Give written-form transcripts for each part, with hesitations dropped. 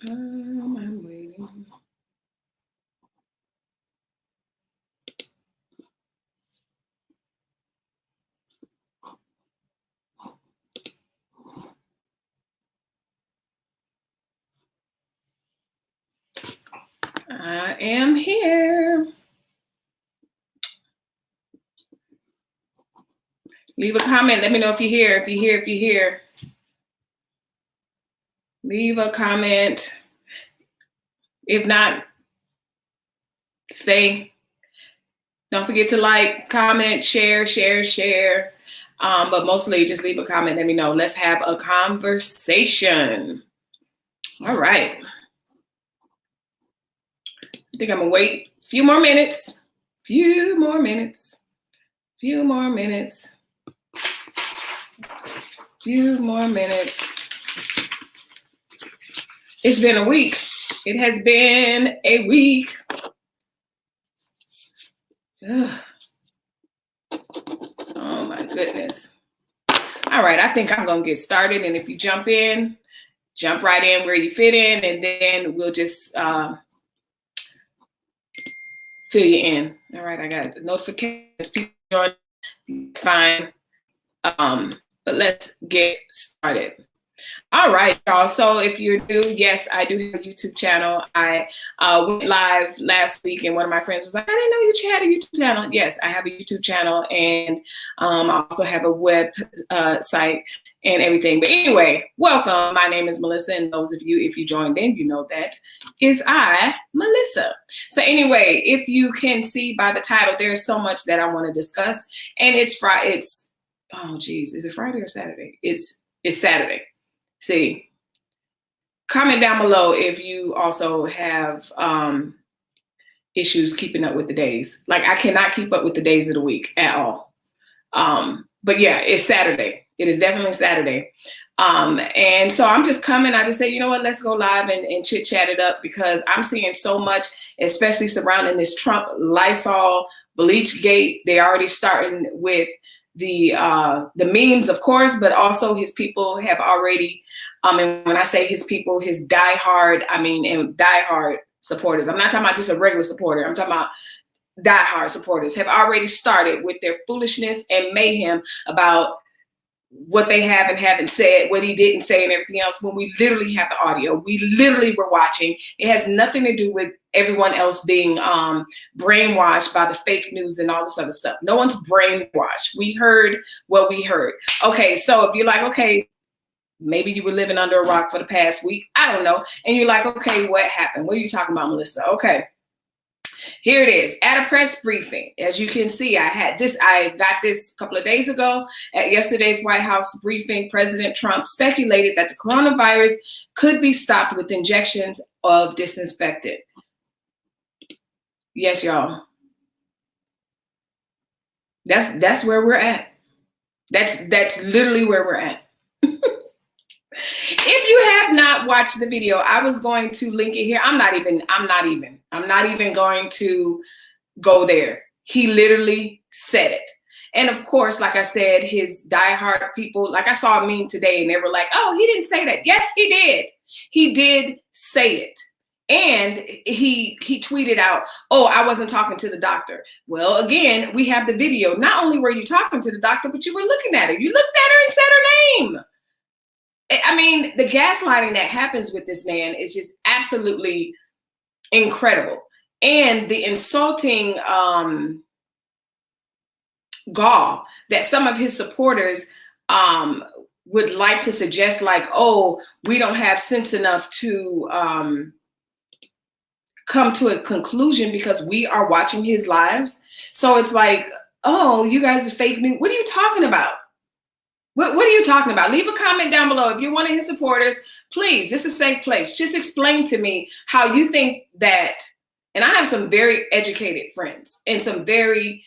I'm waiting. I am here. Leave a comment. Let me know if you're here. If you're here. Leave a comment. If not, stay. Don't forget to like, comment, share. But mostly just leave a comment. Let me know. Let's have a conversation. All right. I think I'm going to wait a few more minutes. It's been a week. It has been a week. Ugh. Oh my goodness. All right, I think I'm gonna get started. And if you jump right in where you fit in, and then we'll just fill you in. All right, I got notifications. It's fine. But let's get started. All right, y'all. So if you're new, yes, I do have a YouTube channel. I went live last week, and one of my friends was like, I didn't know you had a YouTube channel. Yes, I have a YouTube channel, and I also have a web site and everything. But anyway, welcome. My name is Melissa, and those of you, if you joined in, you know that is I, Melissa. So anyway, if you can see by the title, there's so much that I want to discuss, and it's Friday. Oh geez, is it Friday or Saturday? It's Saturday. See, comment down below if you also have issues keeping up with the days. Like, I cannot keep up with the days of the week at all. But yeah, it's Saturday. It is definitely Saturday. And so I'm just coming. I just say, you know what, let's go live and chit chat it up, because I'm seeing so much, especially surrounding this Trump Lysol bleach gate. They're already starting with the memes, of course, but also his people have already, and when I say his people, his diehard supporters. I'm not talking about just a regular supporter. I'm talking about diehard supporters have already started with their foolishness and mayhem about what they have and haven't said, what he didn't say, and everything else, when we literally have the audio. We literally were watching. It has nothing to do with everyone else being brainwashed by the fake news and all this other stuff. No one's brainwashed. We heard what we heard. Okay, so if you're like, okay, maybe you were living under a rock for the past week, I don't know, and you're like, okay, what happened? What are you talking about, Melissa? Okay. Here it is. At a press briefing, as you can see, I got this a couple of days ago. At yesterday's White House briefing, President Trump speculated that the coronavirus could be stopped with injections of disinfectant. Yes, y'all. That's where we're at. That's literally where we're at. If you have not watched the video, I was going to link it here. I'm not even going to go there. He literally said it. And of course, like I said, his diehard people, like I saw a meme today and they were like, oh, he didn't say that. Yes, he did. He did say it. And he tweeted out, oh, I wasn't talking to the doctor. Well, again, we have the video. Not only were you talking to the doctor, but you were looking at her. You looked at her and said her name. I mean, the gaslighting that happens with this man is just absolutely incredible. And the insulting gall that some of his supporters would like to suggest, like, oh, we don't have sense enough to come to a conclusion because we are watching his lives. So it's like, oh, you guys are fake news. What are you talking about? What are you talking about? Leave a comment down below. If you're one of his supporters, please, this is a safe place. Just explain to me how you think that, and I have some very educated friends and some very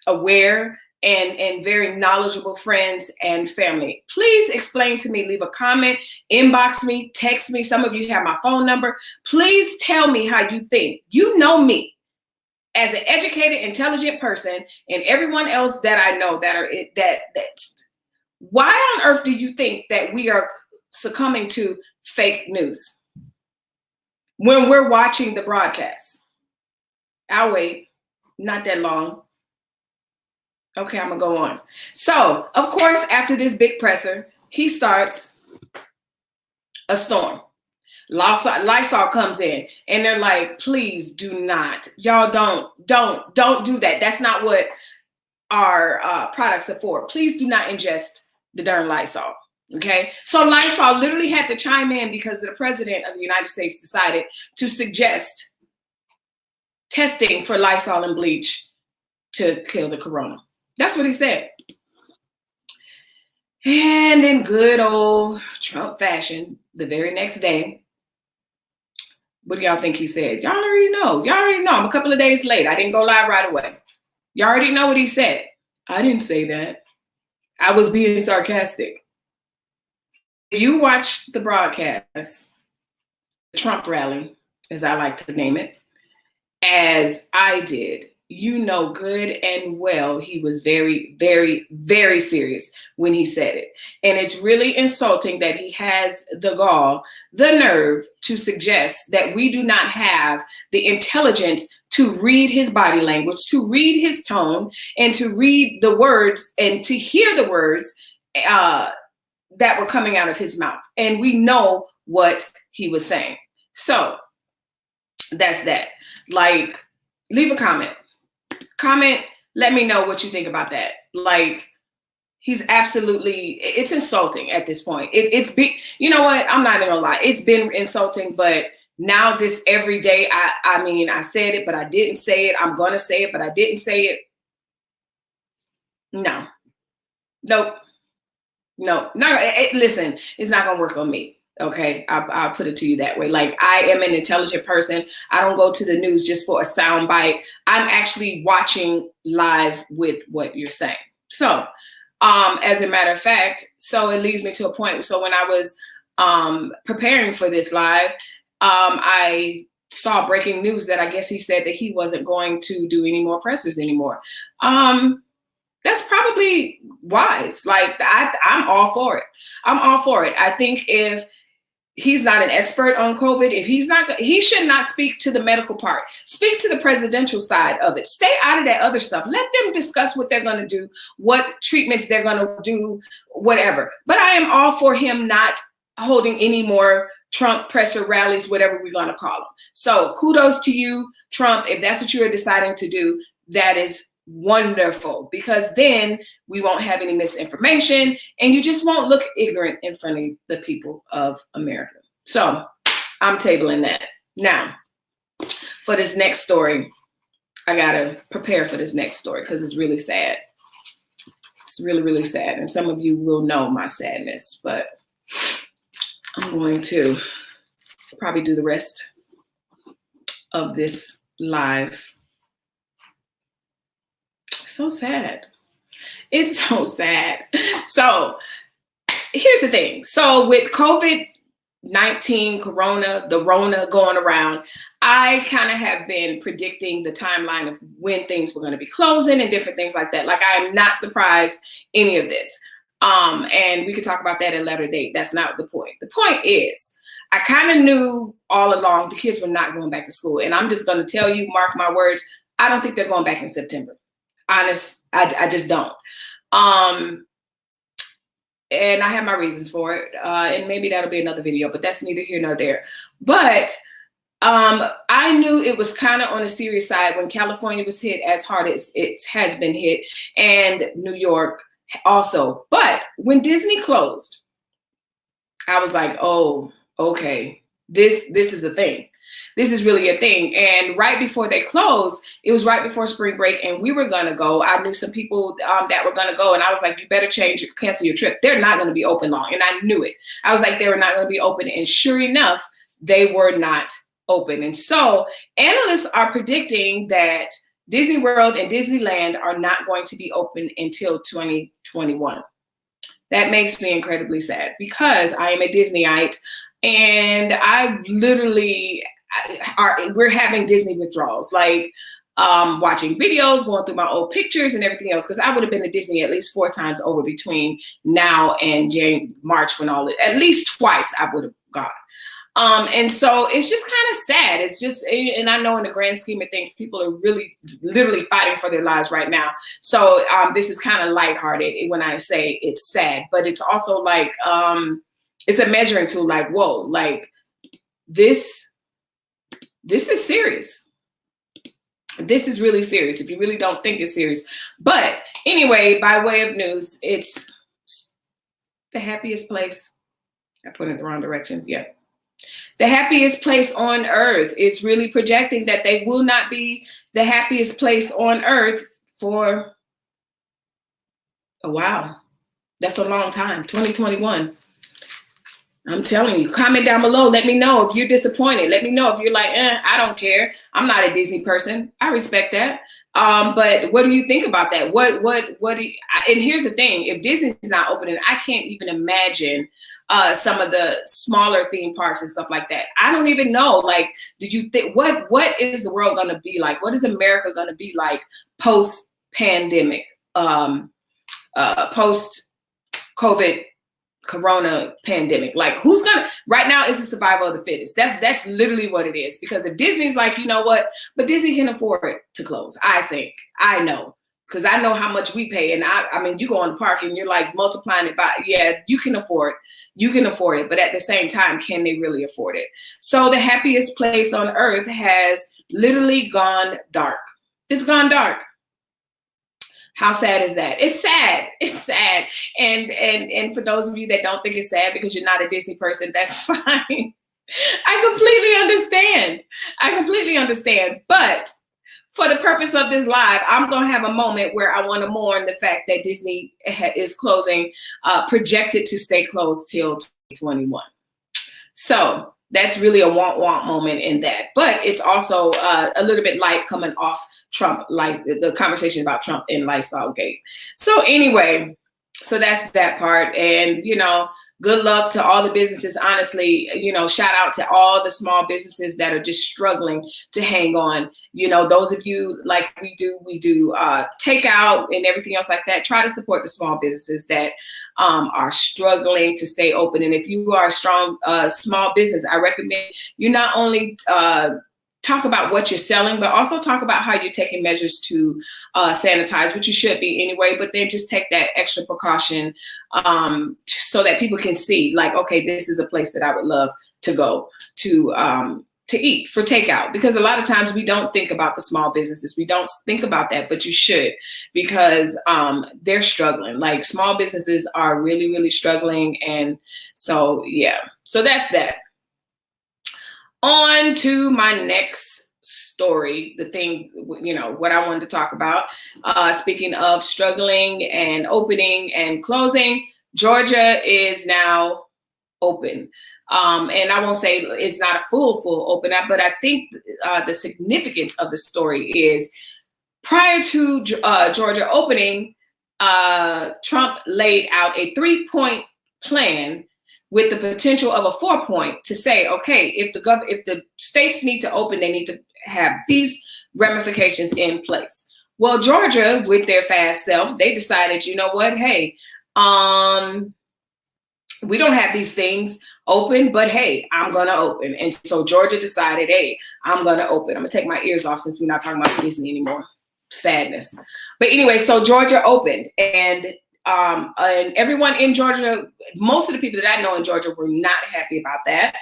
aware and very knowledgeable friends and family. Please explain to me, leave a comment, inbox me, text me. Some of you have my phone number. Please tell me how you think. You know me as an educated, intelligent person, and everyone else that I know why on earth do you think that we are succumbing to fake news when we're watching the broadcast. I'll wait, not that long. Okay, I'm gonna go on. So, of course, after this big presser, he starts a storm. Lysol comes in and they're like, please do not. Y'all don't do that. That's not what our products are for. Please do not ingest the darn Lysol. Okay. So Lysol literally had to chime in because the president of the United States decided to suggest testing for Lysol and bleach to kill the corona. That's what he said. And in good old Trump fashion, the very next day, what do y'all think he said? Y'all already know. Y'all already know. I'm a couple of days late. I didn't go live right away. Y'all already know what he said. I didn't say that. I was being sarcastic. If you watch the broadcast, the Trump rally, as I like to name it, as I did, you know good and well he was very, very, very serious when he said it. And it's really insulting that he has the gall, the nerve to suggest that we do not have the intelligence to read his body language, to read his tone, and to read the words and to hear the words that were coming out of his mouth. And we know what he was saying. So that's that. Like, leave a comment. Let me know what you think about that. Like, he's absolutely, it's insulting at this point. It's big. You know what? I'm not even gonna lie. It's been insulting, but now this every day, I mean, I said it, but I didn't say it. I'm gonna say it, but I didn't say it. No. Nope. No. Listen, it's not gonna work on me. Okay, I'll put it to you that way. Like, I am an intelligent person. I don't go to the news just for a sound bite. I'm actually watching live with what you're saying. So, as a matter of fact, so it leads me to a point. So when I was preparing for this live, I saw breaking news that I guess he said that he wasn't going to do any more pressers anymore. That's probably wise. Like, I'm all for it. I'm all for it. I think if he's not an expert on COVID, if he should not speak to the medical part. Speak to the presidential side of it. Stay out of that other stuff. Let them discuss what they're going to do, what treatments they're going to do, whatever. But I am all for him not holding any more Trump presser rallies, whatever we're going to call them. So kudos to you, Trump. If that's what you are deciding to do, that is wonderful, because then we won't have any misinformation and you just won't look ignorant in front of the people of America. So I'm tabling that. Now, for this next story, I gotta prepare for this next story because it's really sad. It's really, really sad. And some of you will know my sadness, but I'm going to probably do the rest of this live. So sad. It's so sad. So here's the thing. So with COVID-19, Corona, the Rona going around, I kind of have been predicting the timeline of when things were going to be closing and different things like that. Like, I am not surprised any of this. And we could talk about that at a later date. That's not the point. The point is, I kind of knew all along the kids were not going back to school. And I'm just going to tell you, mark my words, I don't think they're going back in September. Honest, I just don't. And I have my reasons for it. And maybe that'll be another video, but that's neither here nor there. But I knew it was kind of on the serious side when California was hit as hard as it has been hit, and New York also. But when Disney closed, I was like, oh, okay, this is a thing. This is really a thing. And right before they closed, it was right before spring break, and we were going to go. I knew some people that were going to go, and I was like, you better cancel your trip. They're not going to be open long. And I knew it. I was like, they were not going to be open. And sure enough, they were not open. And so analysts are predicting that Disney World and Disneyland are not going to be open until 2021. That makes me incredibly sad because I am a Disneyite, and I literally we're having Disney withdrawals, like watching videos, going through my old pictures and everything else, because I would have been to Disney at least 4 times over between now and March, when at least twice I would have God. And so it's just kind of sad. It's just, and I know in the grand scheme of things, people are really literally fighting for their lives right now. So this is kind of lighthearted when I say it's sad, but it's also like, it's a measuring tool, like, whoa, like this is serious. This is really serious if you really don't think it's serious. But anyway, by way of news, it's the happiest place. I put it in the wrong direction. Yeah. The happiest place on earth is really projecting that they will not be the happiest place on earth for a while. That's a long time, 2021. I'm telling you, comment down below. Let me know if you're disappointed. Let me know if you're like, I don't care. I'm not a Disney person. I respect that. But what do you think about that? What do you, and here's the thing, if Disney's not opening, I can't even imagine some of the smaller theme parks and stuff like that. I don't even know. Like, did you think, what is the world going to be like? What is America going to be like post-pandemic, post-COVID Corona pandemic? Like, who's gonna, right now it's the survival of the fittest. That's literally what it is. Because if Disney's like, you know what, but Disney can afford to close. I know, because I know how much we pay. And I mean, you go on the park and you're like multiplying it by, yeah, you can afford it. But at the same time, can they really afford it? So the happiest place on earth has literally gone dark. It's gone dark. How sad is that? It's sad. It's sad. And for those of you that don't think it's sad because you're not a Disney person, that's fine. I completely understand. But for the purpose of this live, I'm going to have a moment where I want to mourn the fact that Disney is closing, projected to stay closed till 2021. So that's really a want moment in that. But it's also a little bit light coming off Trump, like the conversation about Trump and Lysolgate. So anyway, so that's that part. And, you know, good luck to all the businesses. Honestly, you know, shout out to all the small businesses that are just struggling to hang on. You know, those of you like we do takeout and everything else like that. Try to support the small businesses that are struggling to stay open. And if you are a strong small business, I recommend you not only talk about what you're selling, but also talk about how you're taking measures to sanitize, which you should be anyway, but then just take that extra precaution so that people can see, like, okay, this is a place that I would love to go to eat for takeout. Because a lot of times we don't think about the small businesses. We don't think about that, but you should, because they're struggling. Like, small businesses are really, really struggling. And so, yeah, so that's that. On to my next story, the thing, you know, what I wanted to talk about. Speaking of struggling and opening and closing, Georgia is now open. And I won't say it's not a full open up, but I think the significance of the story is prior to Georgia opening, Trump laid out a 3-point plan with the potential of a 4-point to say, okay, if the states need to open, they need to have these ramifications in place. Well, Georgia, with their fast self, they decided, you know what, hey, we don't have these things open, but hey, I'm gonna open. And so Georgia decided, hey, I'm gonna open. I'm gonna take my ears off since we're not talking about Disney anymore. Sadness. But anyway, so Georgia opened, and everyone in Georgia, most of the people that I know in Georgia were not happy about that.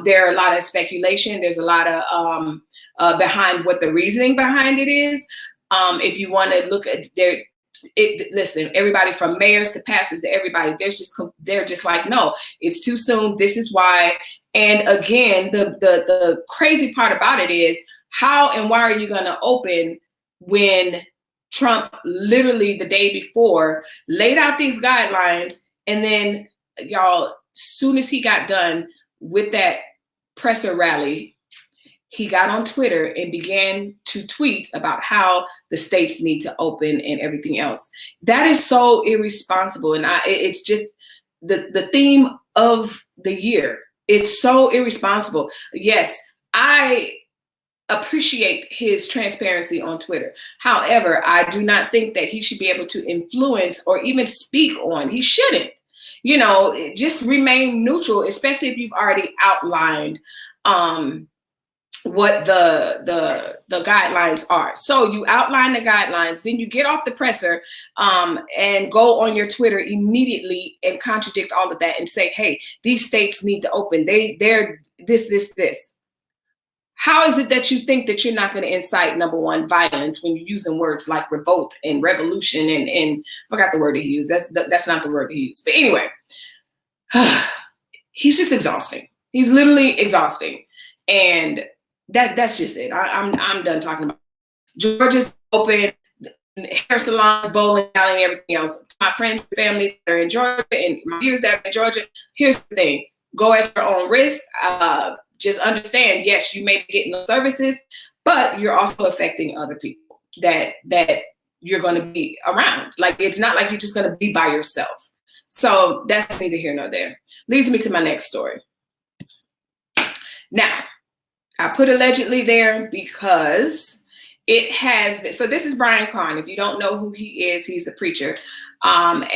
There are a lot of speculation. There's a lot of behind what the reasoning behind it is. If you want to look at listen, everybody from mayors to pastors to everybody, they're just like, no, it's too soon. This is why. And again, the crazy part about it is, how and why are you going to open when Trump literally the day before laid out these guidelines, and then y'all, soon as he got done with that presser rally, he got on Twitter and began to tweet about how the states need to open and everything else. That is so irresponsible. And it's just the theme of the year. It's so irresponsible. Yes, I appreciate his transparency on Twitter. However, I do not think that he should be able to influence or even speak on. He shouldn't. just remain neutral, especially if you've already outlined what the guidelines are. So you outline the guidelines, then you get off the presser and go on your Twitter immediately and contradict all of that and say, hey, these states need to open. They're this. How is it that you think that you're not going to incite, number one, violence when you're using words like revolt and revolution and I forgot the word he used. That's not the word he used. But anyway, he's just exhausting. He's literally exhausting. And that's just it. I'm done talking about it. Georgia's open, hair salons, bowling alley, and everything else. My friends and family that are in Georgia and my viewers that are in Georgia, here's the thing. Go at your own risk. Just understand, yes, you may be getting those services, but you're also affecting other people that you're going to be around. Like, it's not like you're just going to be by yourself. So that's neither here nor there. Leads me to my next story. Now, I put allegedly there because it has been, so this is Berrien Carn. If you don't know who he is, he's a preacher. My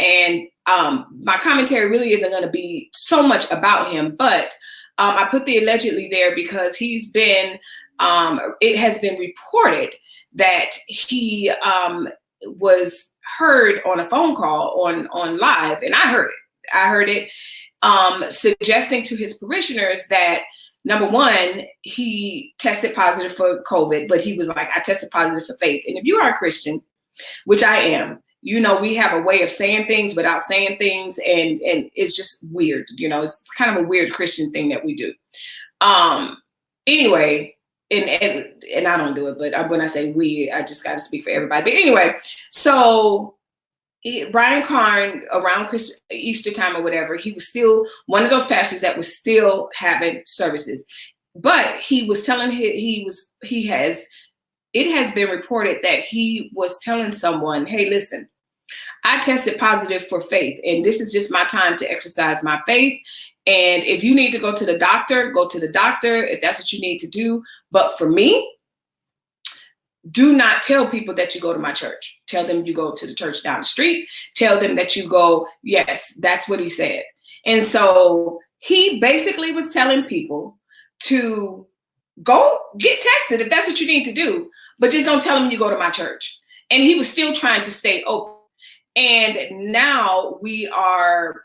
commentary really isn't going to be so much about him, but I put the allegedly there because he's been, it has been reported that he was heard on a phone call on live, and I heard it suggesting to his parishioners that, number one, he tested positive for COVID, but he was like, I tested positive for faith. And if you are a Christian, which I am, we have a way of saying things without saying things, and it's just weird. It's kind of a weird Christian thing that we do. Anyway, and I don't do it, but when I say we, I just got to speak for everybody. But anyway, so Berrien Carn, around Easter time or whatever, he was still one of those pastors that was still having services. But he was telling it has been reported that he was telling someone, hey, listen, I tested positive for faith, and this is just my time to exercise my faith. And if you need to go to the doctor, go to the doctor, if that's what you need to do. But for me, do not tell people that you go to my church. Tell them you go to the church down the street. Tell them that you go. Yes, that's what he said. And so he basically was telling people to go get tested if that's what you need to do, but just don't tell them you go to my church. And he was still trying to stay open. And now we are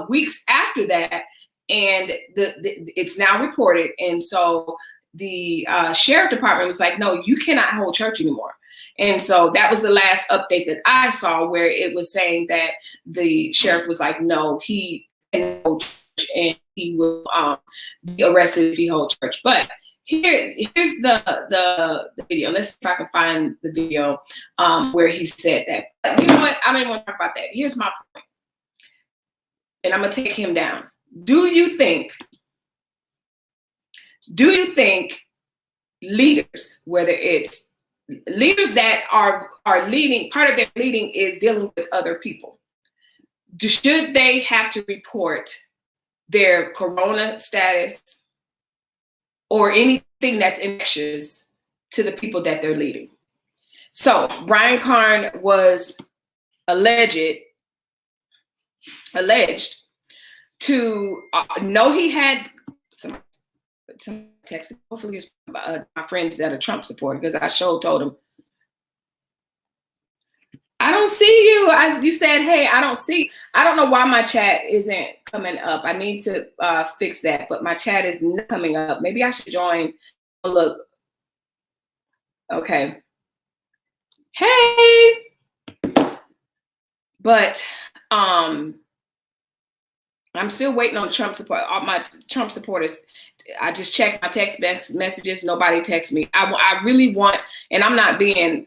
weeks after that, and it's now reported. And so the sheriff department was like, no, you cannot hold church anymore. And so that was the last update that I saw, where it was saying that the sheriff was like, no, he can hold church, and he will be arrested if he holds church. But here's the video. Let's see if I can find the video where he said that. But you know what? I don't even want to talk about that. Here's my point. And I'm going to take him down. Do you think leaders, whether it's leaders that are leading, part of their leading is dealing with other people, should they have to report their corona status or anything that's infectious to the people that they're leading? So Berrien Carn was alleged to know he had some text. Hopefully it's my friends that are Trump supporters, because I told him, I don't see you. You said, hey, I don't know why my chat isn't coming up. I need to fix that, but my chat is not coming up. Maybe I should join. Look. Okay. Hey. But I'm still waiting on Trump support. All my Trump supporters, I just checked my text messages. Nobody texts me. I really want, and I'm not being,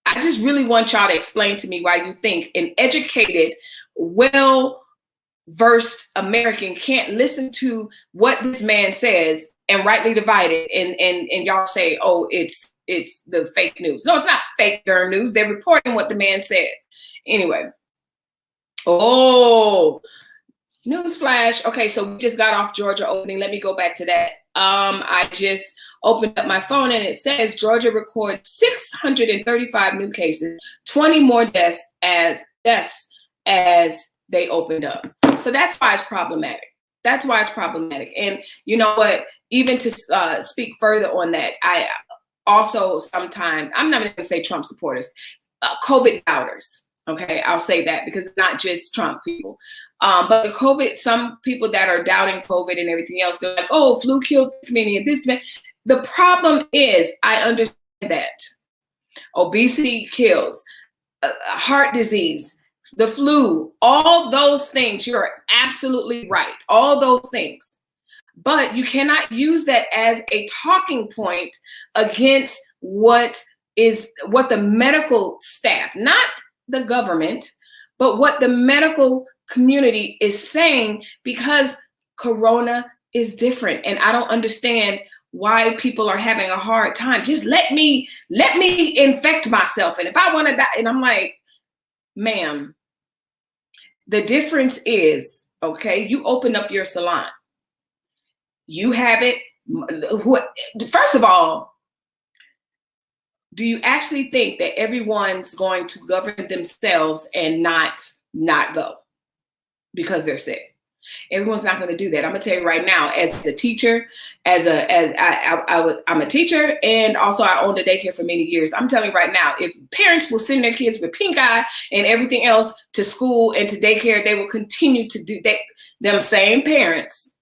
I just really want y'all to explain to me why you think an educated, well-versed American can't listen to what this man says and rightly divide it, and y'all say, oh, it's the fake news. No, it's not fake news. They're reporting what the man said. Anyway. Oh, newsflash. Okay, so we just got off Georgia opening. Let me go back to that. I just opened up my phone and it says Georgia recorded 635 new cases, 20 more deaths as they opened up. So that's why it's problematic. That's why it's problematic. And you know what? Even to speak further on that, I also sometimes, I'm not going to say Trump supporters, COVID doubters. Okay, I'll say that because it's not just Trump people. But the COVID, some people that are doubting COVID and everything else, they're like, oh, flu killed this many and this many. The problem is, I understand that obesity kills, heart disease, the flu, all those things. You're absolutely right. All those things. But you cannot use that as a talking point against what the medical staff, not the government, but what the medical community is saying, because Corona is different. And I don't understand why people are having a hard time. Just let me infect myself. And if I want to die, and I'm like, ma'am, the difference is, okay, you open up your salon. You have it. First of all, do you actually think that everyone's going to govern themselves and not go because they're sick? Everyone's not going to do that. I'm going to tell you right now, as a teacher, I'm a teacher, and also I owned a daycare for many years. I'm telling you right now, if parents will send their kids with pink eye and everything else to school and to daycare, they will continue to do that. Them same parents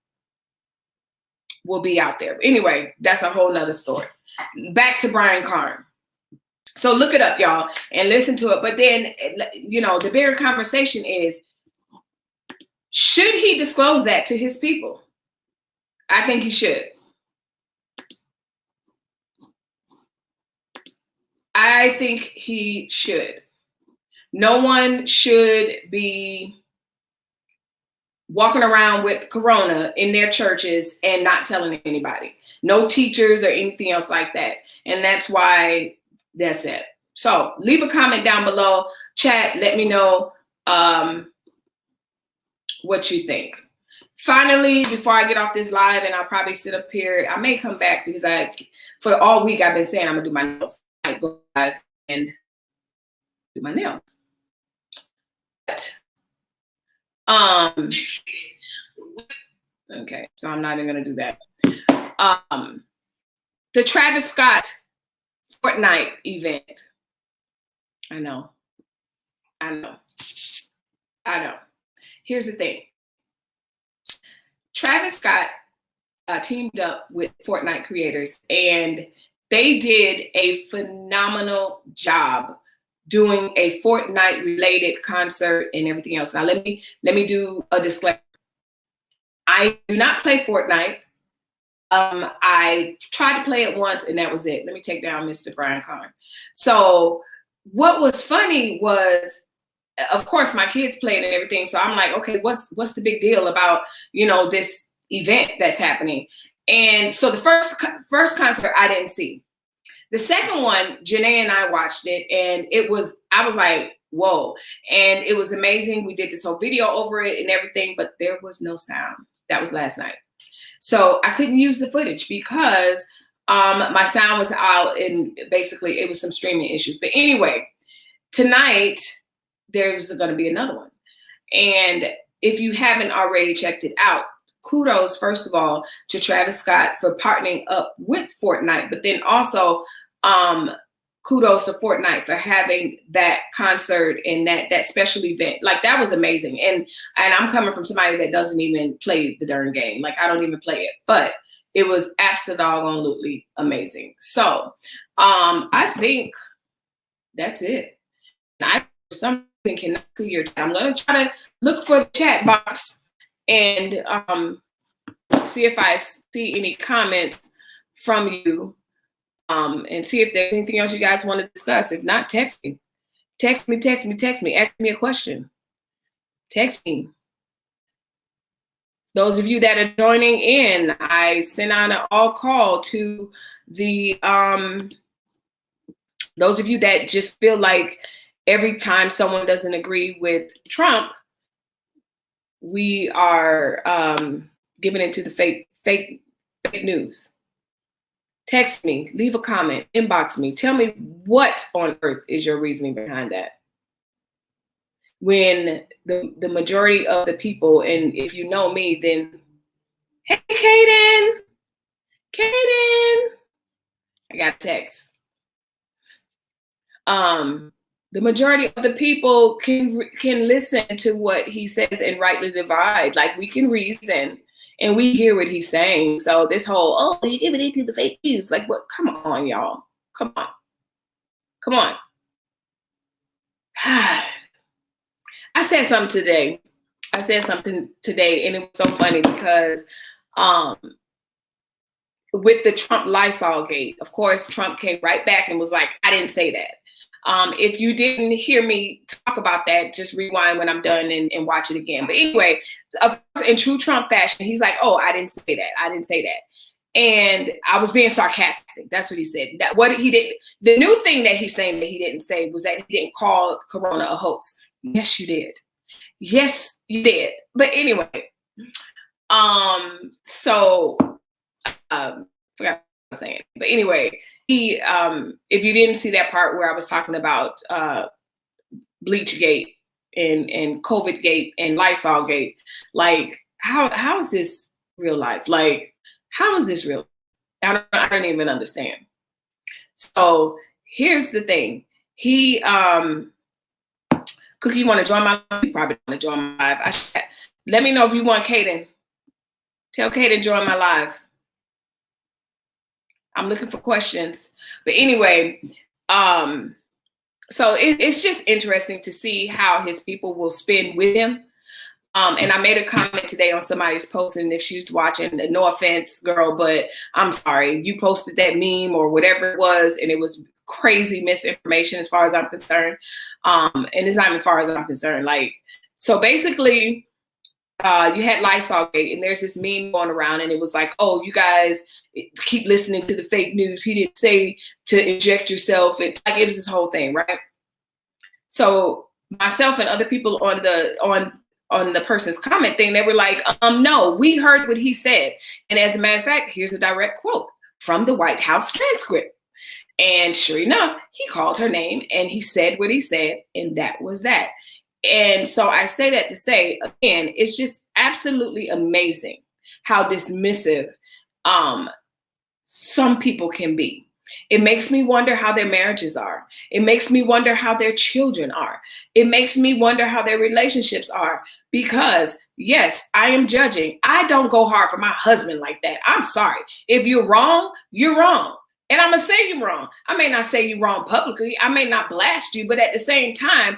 will be out there. Anyway, that's a whole nother story. Back to Brian Carn. So look it up, y'all, and listen to it. But then, you know, the bigger conversation is, should he disclose that to his people? I think he should. I think he should. No one should be walking around with Corona in their churches and not telling anybody. No teachers or anything else like that. And that's why that's it. So leave a comment down below. Chat, let me know what you think. Finally, before I get off this live, and I'll probably sit up here, I may come back because for all week I've been saying I'm gonna do my nails. I go live and do my nails. But, okay, so I'm not even gonna do that. The Travis Scott Fortnite event. I know. Here's the thing. Travis Scott teamed up with Fortnite creators, and they did a phenomenal job doing a Fortnite related concert and everything else. Now let me do a disclaimer. I do not play Fortnite. I tried to play it once and that was it. Let me take down Mr. Brian Carn. So what was funny was, of course, my kids played and everything. So I'm like, okay, what's the big deal about, you know, this event that's happening? And so the first concert I didn't see. The second one, Janae and I watched it, and I was like, whoa. And it was amazing. We did this whole video over it and everything, but there was no sound. That was last night. So I couldn't use the footage because my sound was out, and basically it was some streaming issues. But anyway, tonight there's going to be another one. And if you haven't already checked it out, kudos, first of all, to Travis Scott for partnering up with Fortnite, but then also kudos to Fortnite for having that concert and that special event. Like, that was amazing. And I'm coming from somebody that doesn't even play the darn game. Like, I don't even play it, but it was absolutely amazing. So I think that's it. Something cannot see your chat. I'm going to try to look for the chat box and see if I see any comments from you, and see if there's anything else you guys want to discuss. If not, text me. Ask me a question. Text me. Those of you that are joining in, I sent out an all call to the those of you that just feel like every time someone doesn't agree with Trump, we are giving into the fake news. Text me, leave a comment, inbox me. Tell me what on earth is your reasoning behind that. when the majority of the people, and if you know me, then hey, Kaden, I got a text. The majority of the people can listen to what he says and rightly divide. Like, we can reason and we hear what he's saying. So this whole, oh, you giving it to the fake news, like, what? Come on, y'all. Come on. I said something today, and it was so funny because with the Trump Lysolgate, of course, Trump came right back and was like, I didn't say that. If you didn't hear me talk about that, just rewind when I'm done and watch it again. But anyway, of course, in true Trump fashion, he's like, oh, I didn't say that. And I was being sarcastic. That's what he said. That what he did. The new thing that he's saying that he didn't say was that he didn't call Corona a hoax. Yes, you did. But anyway, forgot what I was saying. But anyway, he, if you didn't see that part where I was talking about Bleachgate and COVIDgate and Lysolgate, like, how is this real life? Like, how is this real? I don't even understand. So here's the thing. He, Cookie, you want to join my live? You probably want to join my live. Let me know if you want Kaden. Tell Kaden join my live. I'm looking for questions. But anyway, so it's just interesting to see how his people will spin with him. And I made a comment today on somebody's post, and if she's watching, no offense, girl, but I'm sorry. You posted that meme or whatever it was, and it was crazy misinformation as far as I'm concerned. And it's not even as far as I'm concerned. Like, so basically, you had Lysolgate, and there's this meme going around, and it was like, oh, you guys keep listening to the fake news. He didn't say to inject yourself. And like, it was this whole thing, right? So myself and other people on the person's comment thing, they were like, no, we heard what he said. And as a matter of fact, here's a direct quote from the White House transcript. And sure enough, he called her name and he said what he said, and that was that. And so I say that to say, again, it's just absolutely amazing how dismissive some people can be. It makes me wonder how their marriages are. It makes me wonder how their children are. It makes me wonder how their relationships are. Because, yes, I am judging. I don't go hard for my husband like that. I'm sorry. If you're wrong, you're wrong. And I'm going to say you're wrong. I may not say you're wrong publicly. I may not blast you. But at the same time,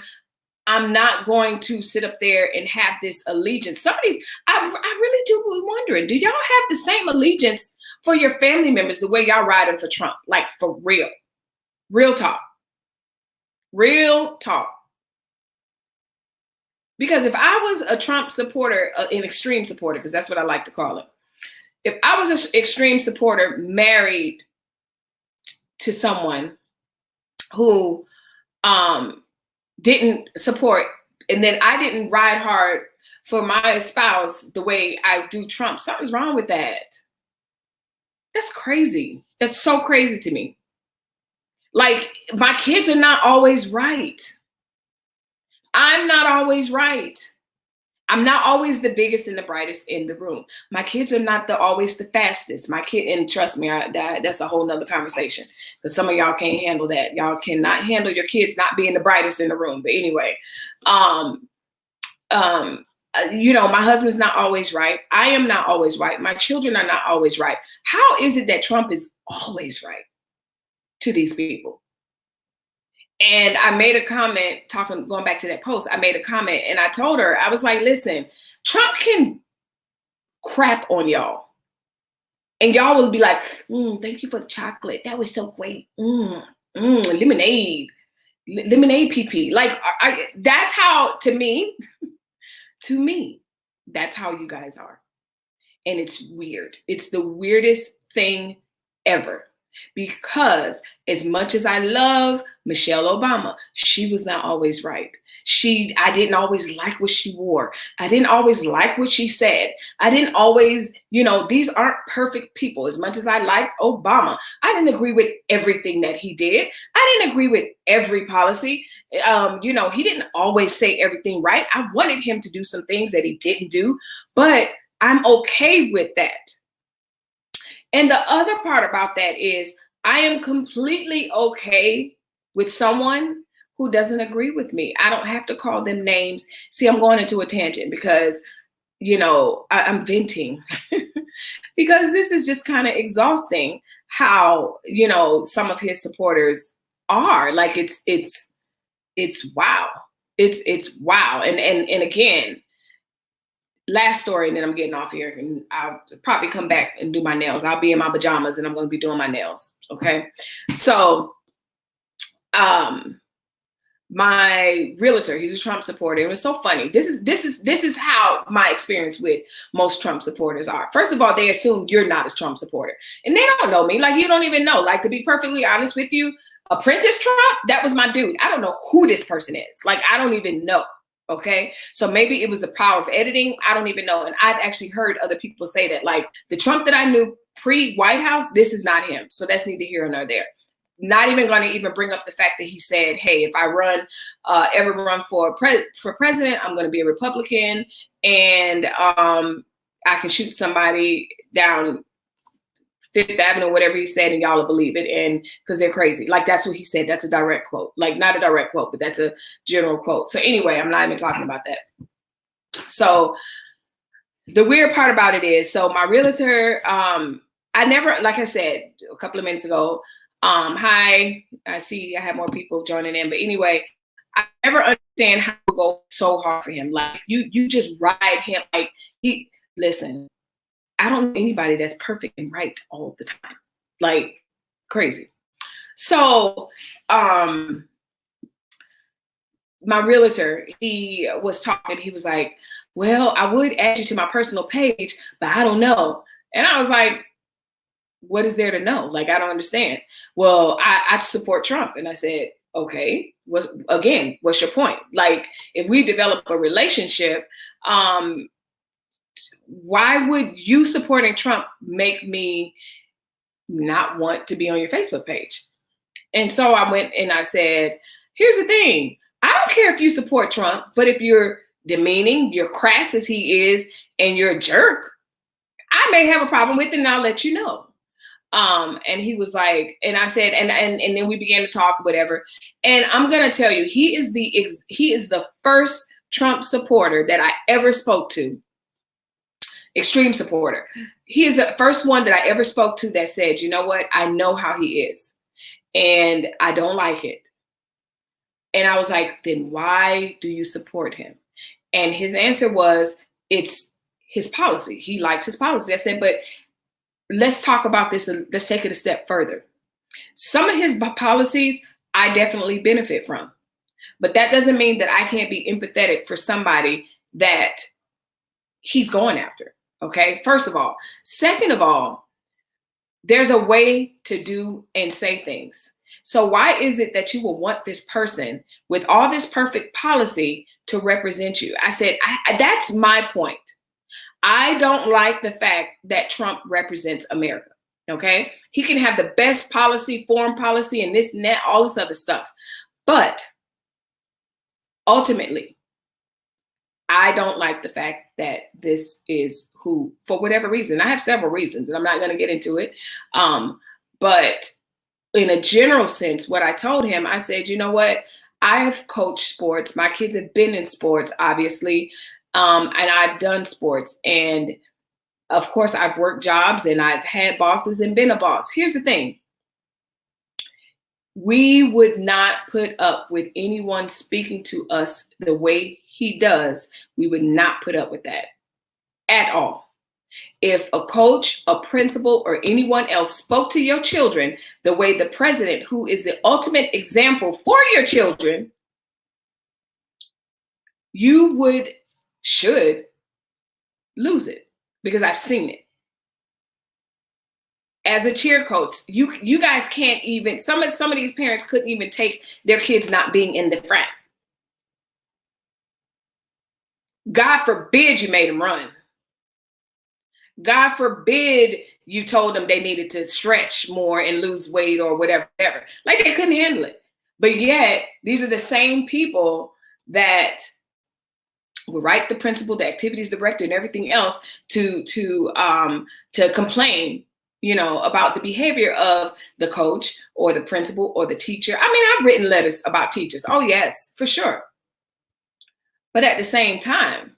I'm not going to sit up there and have this allegiance. I really do be wondering, do y'all have the same allegiance for your family members the way y'all riding for Trump? Like, for real. Real talk. Real talk. Because if I was a Trump supporter, an extreme supporter, because that's what I like to call it. If I was an extreme supporter married to someone who didn't support, and then I didn't ride hard for my spouse the way I do Trump, something's wrong with that. That's crazy. That's so crazy to me. Like, my kids are not always right. I'm not always right. I'm not always the biggest and the brightest in the room. My kids are not always the fastest. My kid, and trust me, that's a whole nother conversation. Because some of y'all can't handle that. Y'all cannot handle your kids not being the brightest in the room. But anyway, my husband's not always right. I am not always right. My children are not always right. How is it that Trump is always right to these people? And I made a comment going back to that post. I made a comment and I told her, I was like, listen, Trump can crap on y'all. And y'all will be like, thank you for the chocolate. That was so great. Lemonade PP. Like, that's how, to me, that's how you guys are. And it's weird. It's the weirdest thing ever. Because as much as I love Michelle Obama, she was not always right. I didn't always like what she wore. I didn't always like what she said. I didn't always, these aren't perfect people. As much as I liked Obama, I didn't agree with everything that he did. I didn't agree with every policy. He didn't always say everything right. I wanted him to do some things that he didn't do, but I'm okay with that. And the other part about that is I am completely okay with someone who doesn't agree with me. I don't have to call them names. See, I'm going into a tangent because, I'm venting because this is just kind of exhausting how, some of his supporters are. Like it's wow. It's wow. And again, last story, and then I'm getting off here, and I'll probably come back and do my nails. I'll be in my pajamas and I'm going to be doing my nails. Okay. So, my realtor, he's a Trump supporter. It was so funny. This is how my experience with most Trump supporters are. First of all, they assume you're not a Trump supporter, and they don't know me. Like, you don't even know. Like, to be perfectly honest with you, Apprentice Trump, that was my dude. I don't know who this person is. Like, I don't even know. Okay. So maybe it was the power of editing. I don't even know. And I've actually heard other people say that, like, the Trump that I knew pre-White House, this is not him. So that's neither here nor there. Not even going to even bring up the fact that he said, hey, if I ever run for president, I'm going to be a Republican, and I can shoot somebody down Fifth Avenue, whatever he said, and y'all will believe it. And because they're crazy. Like, that's what he said. That's a direct quote. Like, not a direct quote, but that's a general quote. So anyway, I'm not even talking about that. So the weird part about it is, so my realtor, I never, like I said a couple of minutes ago, hi, I see I have more people joining in, but anyway, I never understand how to go so hard for him. Like, you just ride him. Like, listen, I don't know anybody that's perfect and right all the time. Like, crazy. So, my realtor, he was talking, he was like, well, I would add you to my personal page, but I don't know. And I was like, what is there to know? Like, I don't understand. Well, I support Trump. And I said, okay, what's your point? Like, if we develop a relationship, why would you supporting Trump make me not want to be on your Facebook page? And so I went and I said, here's the thing. I don't care if you support Trump, but if you're demeaning, you're crass as he is, and you're a jerk, I may have a problem with it, and I'll let you know. And he was like, and I said, and then we began to talk, whatever. And I'm gonna tell you, he is the first Trump supporter that I ever spoke to. Extreme supporter. He is the first one that I ever spoke to that said, you know what? I know how he is, and I don't like it. And I was like, then why do you support him? And his answer was, it's his policy. He likes his policy. I said, but let's talk about this and let's take it a step further. Some of his policies I definitely benefit from, but that doesn't mean that I can't be empathetic for somebody that he's going after. Okay, first of all. Second of all, there's a way to do and say things. So why is it that you will want this person with all this perfect policy to represent you? I said, that's my point. I don't like the fact that Trump represents America. Okay, he can have the best policy, foreign policy, and this and that, all this other stuff. But ultimately, I don't like the fact that this is who, for whatever reason, I have several reasons, and I'm not going to get into it. But in a general sense, what I told him, I said, you know what? I've coached sports. My kids have been in sports, obviously. And I've done sports. And of course, I've worked jobs and I've had bosses and been a boss. Here's the thing. We would not put up with anyone speaking to us the way he does. We would not put up with that at all. If a coach, a principal, or anyone else spoke to your children the way the president, who is the ultimate example for your children, you should lose it, because I've seen it. as a cheer coach, you guys can't even, some of these parents couldn't even take their kids not being in the frat. God forbid you made them run. God forbid you told them they needed to stretch more and lose weight or whatever. Like they couldn't handle it. But yet, these are the same people that will write the principal, the activities director, and everything else to complain, about the behavior of the coach or the principal or the teacher. I mean, I've written letters about teachers. Oh, yes, for sure. But at the same time,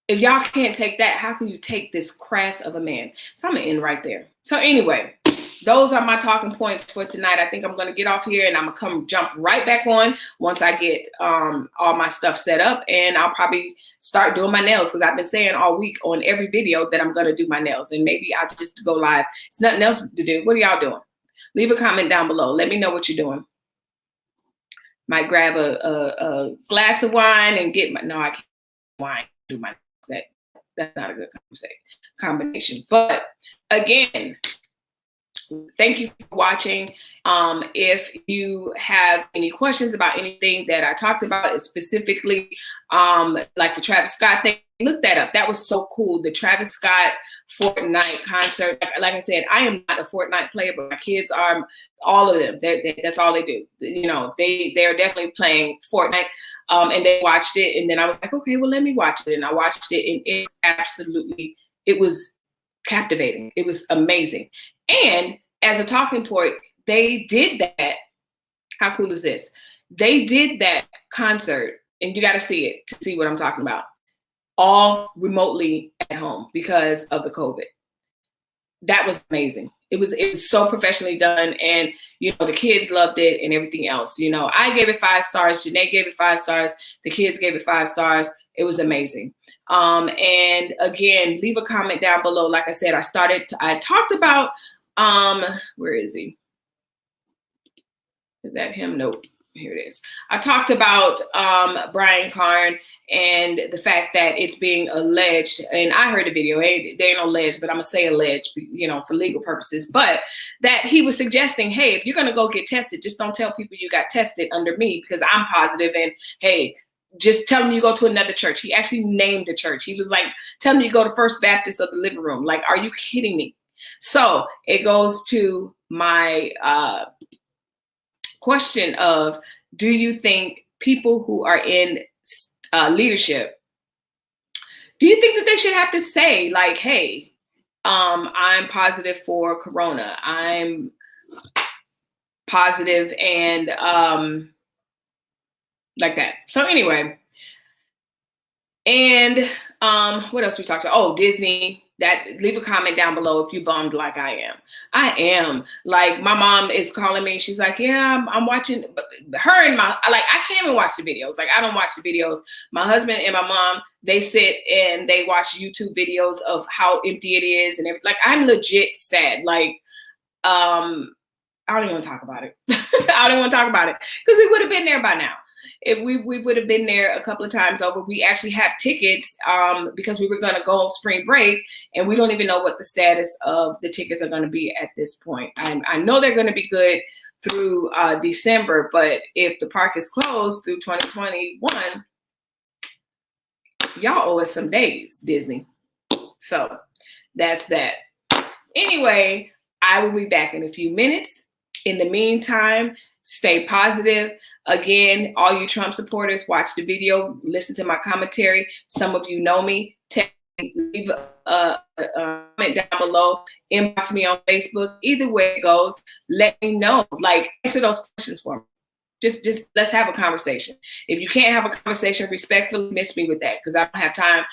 if y'all can't take that, how can you take this crass of a man? So I'm going to end right there. So anyway, those are my talking points for tonight. I think I'm going to get off here and I'm going to jump right back on once I get all my stuff set up. And I'll probably start doing my nails because I've been saying all week on every video that I'm going to do my nails. And maybe I'll just go live. It's nothing else to do. What are y'all doing? Leave a comment down below. Let me know what you're doing. Might grab a glass of wine and get my, no, I can't wine, do my that's not a good combination. But again, thank you for watching. If you have any questions about anything that I talked about, specifically like the Travis Scott thing, look that up. That was so cool. The Travis Scott Fortnite concert. Like I said, I am not a Fortnite player, but my kids are, all of them. That's all they do. They're definitely playing Fortnite. And they watched it, and then I was like, okay, well, let me watch it. And I watched it, and it was captivating. It was amazing. And as a talking point, they did that. How cool is this? They did that concert, and you got to see it to see what I'm talking about, all remotely at home because of the COVID. That was amazing. It was so professionally done, and the kids loved it and everything else. I gave it 5 stars. Janae gave it 5 stars. The kids gave it 5 stars. It was amazing. And again, leave a comment down below. Like I said, I talked about where is he? Is that him? Nope. Here it is. I talked about Berrien Carn and the fact that it's being alleged, and I heard the video, they ain't alleged, but I'm gonna say alleged, for legal purposes, but that he was suggesting, hey, if you're gonna go get tested, just don't tell people you got tested under me because I'm positive, and hey, just tell them you go to another church. He actually named the church. He was like, tell them you go to First Baptist of the Living Room. Like, are you kidding me? So it goes to my question of, do you think people who are in leadership, do you think that they should have to say like, hey, I'm positive for Corona, I'm positive, and like that. So anyway, and what else we talked about? Oh, Disney. Leave a comment down below if you bummed like I am. I am. Like, my mom is calling me. She's like, yeah, I'm watching. But her and I can't even watch the videos. Like, I don't watch the videos. My husband and my mom, they sit and they watch YouTube videos of how empty it is and everything. Like, I'm legit sad. Like, I don't even want to talk about it. I don't want to talk about it because we would have been there by now. If we would have been there a couple of times over. We actually have tickets because we were going to go on spring break, and we don't even know what the status of the tickets are going to be at this point. I know they're going to be good through December, but if the park is closed through 2021, y'all owe us some days, Disney. So that's that. Anyway, I will be back in a few minutes. In the meantime, stay positive. Again, all you Trump supporters, watch the video, listen to my commentary. Some of you know me. Leave a comment down below, inbox me on Facebook. Either way it goes, let me know. Like, answer those questions for me. Just let's have a conversation. If you can't have a conversation respectfully, miss me with that, because I don't have time.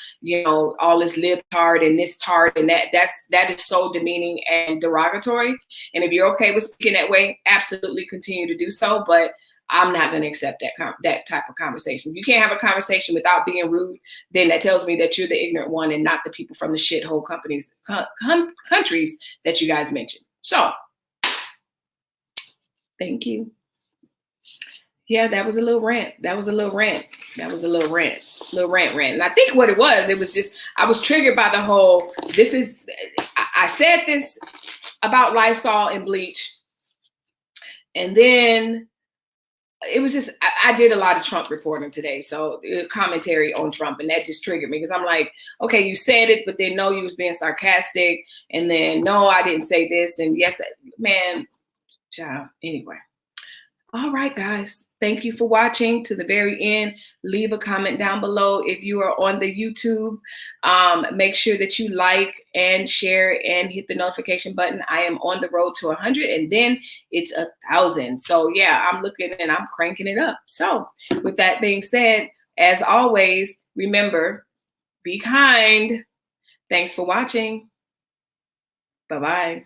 All this libtard and this tard and that is so demeaning and derogatory. And if you're okay with speaking that way, absolutely continue to do so. But I'm not going to accept that type of conversation. If you can't have a conversation without being rude, then that tells me that you're the ignorant one and not the people from the shithole countries that you guys mentioned. So, thank you. Yeah, that was a little rant. Little rant. And I think what it was just, I was triggered by the whole, I said this about Lysol and bleach, and then it was just, I did a lot of Trump reporting today. So commentary on Trump, and that just triggered me because I'm like, okay, you said it, but then no, you was being sarcastic. And then no, I didn't say this. And yes, man, child. Anyway. All right, guys. Thank you for watching to the very end. Leave a comment down below. If you are on the YouTube, make sure that you like and share and hit the notification button. I am on the road to 100, and then it's 1,000. So yeah, I'm looking and I'm cranking it up. So with that being said, as always, remember, be kind. Thanks for watching. Bye-bye.